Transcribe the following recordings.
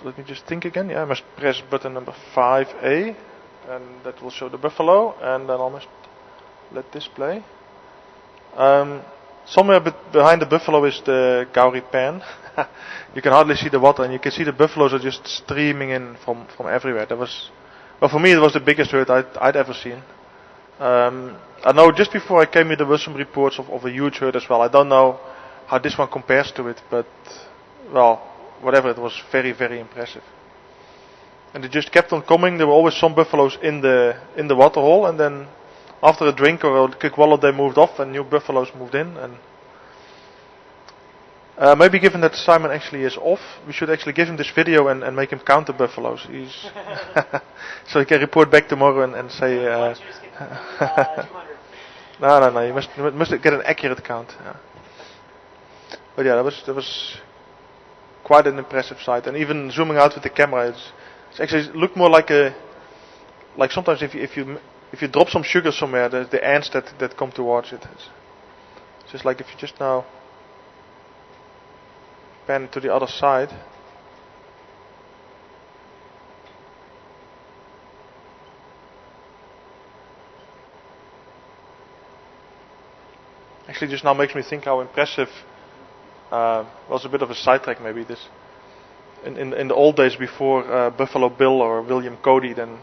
let me just think again. Yeah, I must press button number 5A, and that will show the buffalo, and then I must let this play. Somewhere behind the buffalo is the Gauri pan. You can hardly see the water, and you can see the buffaloes are just streaming in from everywhere. That was, well, for me it was the biggest herd I'd ever seen. I know just before I came here there were some reports of a huge herd as well. I don't know how this one compares to it, but well, whatever, it was very, very impressive. And it just kept on coming. There were always some buffaloes in the water hole, and then after a drink or a quick wallow they moved off and new buffaloes moved in. And maybe given that Simon actually is off, we should actually give him this video and make him count the buffaloes. He's so he can report back tomorrow and say. No. You must get an accurate count. Yeah. But yeah, that was quite an impressive sight. And even zooming out with the camera, it's actually looked more like sometimes if you drop some sugar somewhere, the ants that come towards it. It's just like if you just now pan it to the other side. Actually just now makes me think how impressive, was a bit of a sidetrack maybe, this in the old days before Buffalo Bill or William Cody then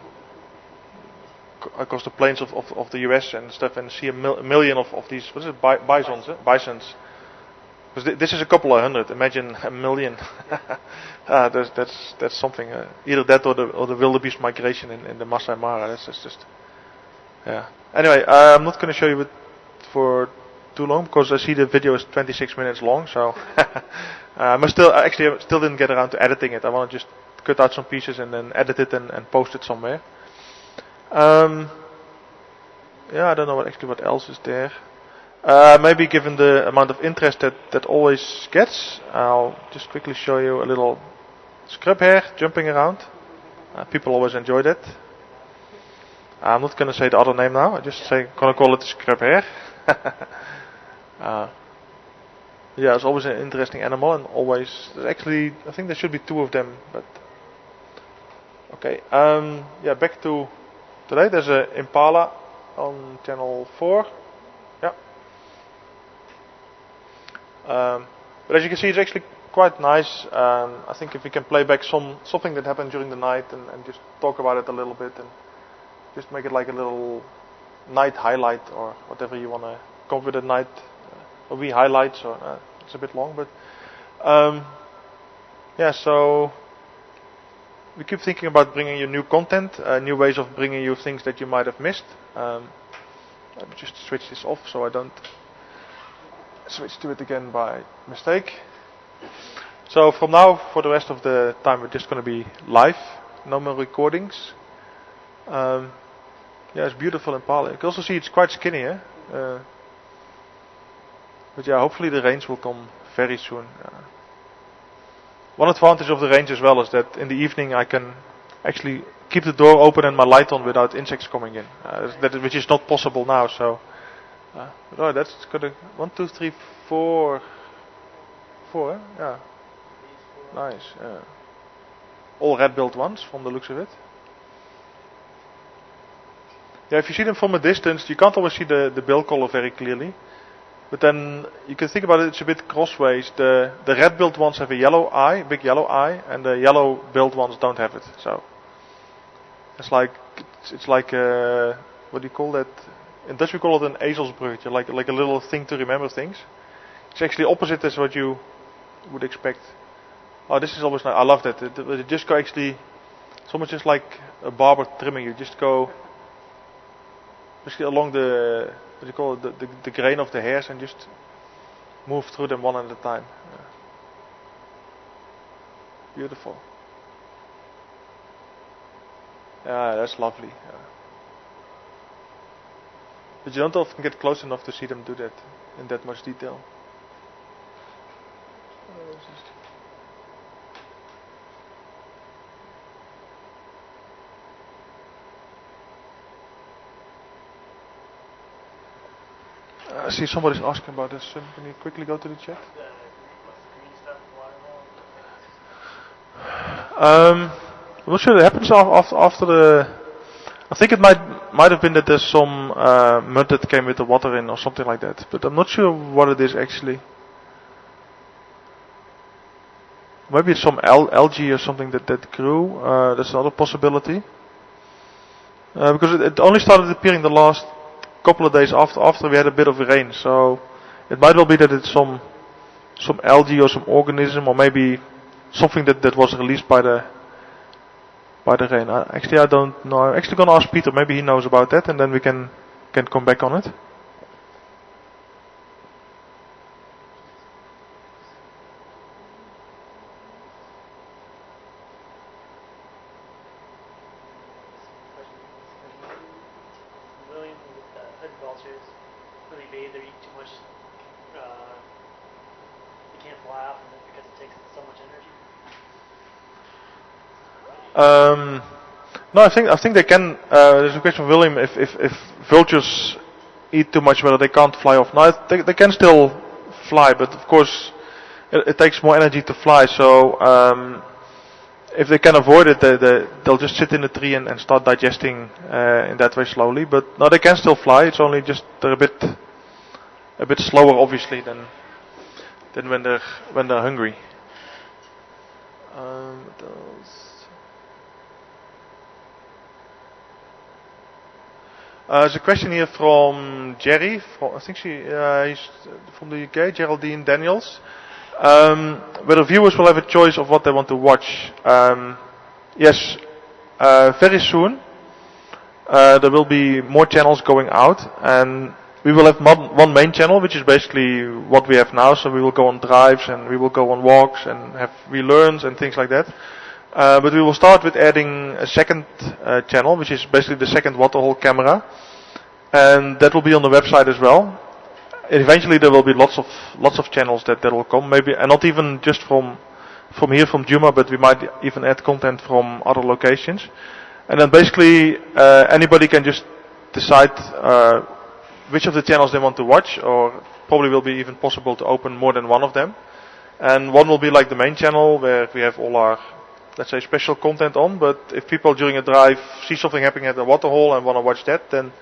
across the plains of the US and stuff, and see a million of these, what is it, bisons. Because this is a couple of hundred, imagine a million. That's something, either that or the wildebeest migration in the Masai Mara. That's just, yeah. Anyway, I'm not going to show you it for too long because I see the video is 26 minutes long, so I still didn't get around to editing it. I want to just cut out some pieces and then edit it and post it somewhere. Yeah, I don't know what else is there. Maybe given the amount of interest that always gets, I'll just quickly show you a little scrub hare jumping around. People always enjoy that. I'm not going to say the other name now. I'm just going to call it scrub hare. Yeah, it's always an interesting animal, and always. Actually, I think there should be two of them, but okay. Yeah, back to today. There's a impala on channel 4. Yeah. But as you can see, it's actually quite nice. I think if we can play back something that happened during the night and just talk about it a little bit and just make it like a little night highlight or whatever you want to come up with at night. Or we highlights, or it's a bit long, but yeah. So we keep thinking about bringing you new content, new ways of bringing you things that you might have missed. Let me just switch this off so I don't switch to it again by mistake. So from now, for the rest of the time, we're just going to be live, no more recordings. Yeah, it's beautiful Impala. You can also see it's quite skinny, eh? But yeah, hopefully the range will come very soon. One advantage of the range as well is that in the evening I can actually keep the door open and my light on without insects coming in, which is not possible now. So, oh, that's good. 1, 2, 3, 4, 4. Yeah, nice. Yeah. All red-billed ones from the looks of it. Yeah, if you see them from a distance, you can't always see the bill color very clearly. But then you can think about it, it's a bit crossways. The red-billed ones have a yellow eye, big yellow eye, and the yellow-billed ones don't have it. So it's like what do you call that? In Dutch we call it an ezelsbruggetje, like a little thing to remember things. It's actually opposite as what you would expect. Oh, this is always nice. I love that. It just go actually, it's almost just like a barber trimming. You just go basically along the, what do you call it, the grain of the hairs and just move through them one at a time. Yeah. Beautiful. Yeah, that's lovely. Yeah. But you don't often get close enough to see them do that in that much detail. I see somebody's asking about this. Can you quickly go to the chat? I'm not sure it happens after the. I think it might have been that there's some mud that came with the water in or something like that, but I'm not sure what it is actually. Maybe it's some algae or something that grew. That's another possibility. Because it only started appearing the last couple of days after we had a bit of rain, so it might well be that it's some algae or some organism or maybe something that was released by the rain. Actually, I don't know. I'm actually gonna ask Peter. Maybe he knows about that, and then we can come back on it. William with hooded vultures really bathe or eat too much. They can't fly off of it because it takes so much energy. No, I think they can. There's a question from William if vultures eat too much, whether they can't fly off. No, they can still fly, but of course it takes more energy to fly. So if they can avoid it, they'll just sit in the tree and start digesting in that way slowly. But no, they can still fly. It's only just they're a bit slower, obviously, than when they're hungry. What else? There's a question here from Jerry. I think he's from the UK, Geraldine Daniels. Whether viewers will have a choice of what they want to watch. Yes, very soon. There will be more channels going out, and we will have one main channel, which is basically what we have now. So we will go on drives and we will go on walks and have relearns and things like that. But we will start with adding a second channel, which is basically the second waterhole camera, and that will be on the website as well. Eventually, there will be lots of channels that will come, maybe, and not even just from here from Juma, but we might even add content from other locations. And then basically anybody can just decide which of the channels they want to watch, or probably will be even possible to open more than one of them. And one will be like the main channel where we have all our, let's say, special content on. But if people during a drive see something happening at the waterhole and want to watch that, then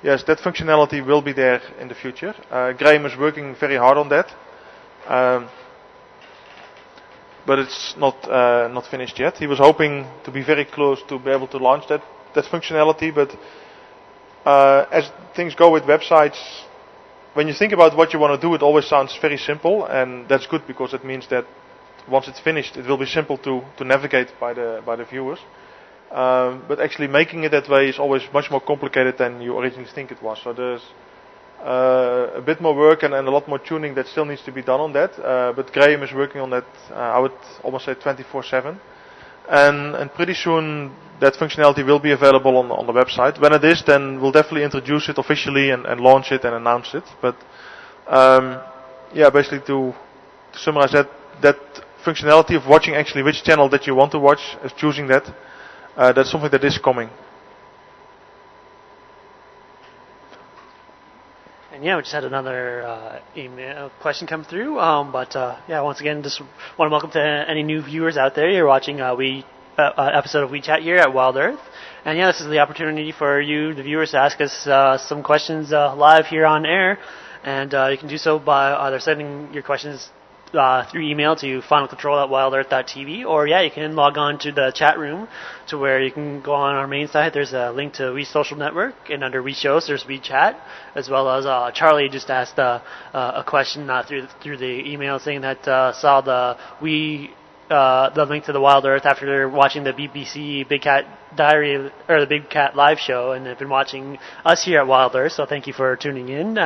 yes, that functionality will be there in the future. Graham is working very hard on that, but it's not finished yet. He was hoping to be very close to be able to launch that functionality, but as things go with websites, when you think about what you want to do, it always sounds very simple, and that's good because it means that once it's finished, it will be simple to navigate by the viewers. But actually making it that way is always much more complicated than you originally think it was. So there's a bit more work and a lot more tuning that still needs to be done on that. But Graham is working on that, I would almost say 24/7. And pretty soon that functionality will be available on the website. When it is, then we'll definitely introduce it officially and launch it and announce it. But yeah, basically to summarize that functionality of watching actually which channel that you want to watch, is choosing that. That's something that is coming. And yeah, we just had another email question come through. Yeah, once again, just want to welcome to any new viewers out there. You're watching episode of WeChat here at Wild Earth. And yeah, this is the opportunity for you, the viewers, to ask us some questions live here on air. And you can do so by either sending your questions through email to finalcontrol@wildearth.tv, or yeah, you can log on to the chat room to where you can go on our main site. There's a link to We Social Network, and under We Shows there's WeChat, as well as Charlie just asked a question through the email saying that saw the link to the Wild Earth after watching the BBC Big Cat Diary or the Big Cat live show, and have been watching us here at Wild Earth. So thank you for tuning in.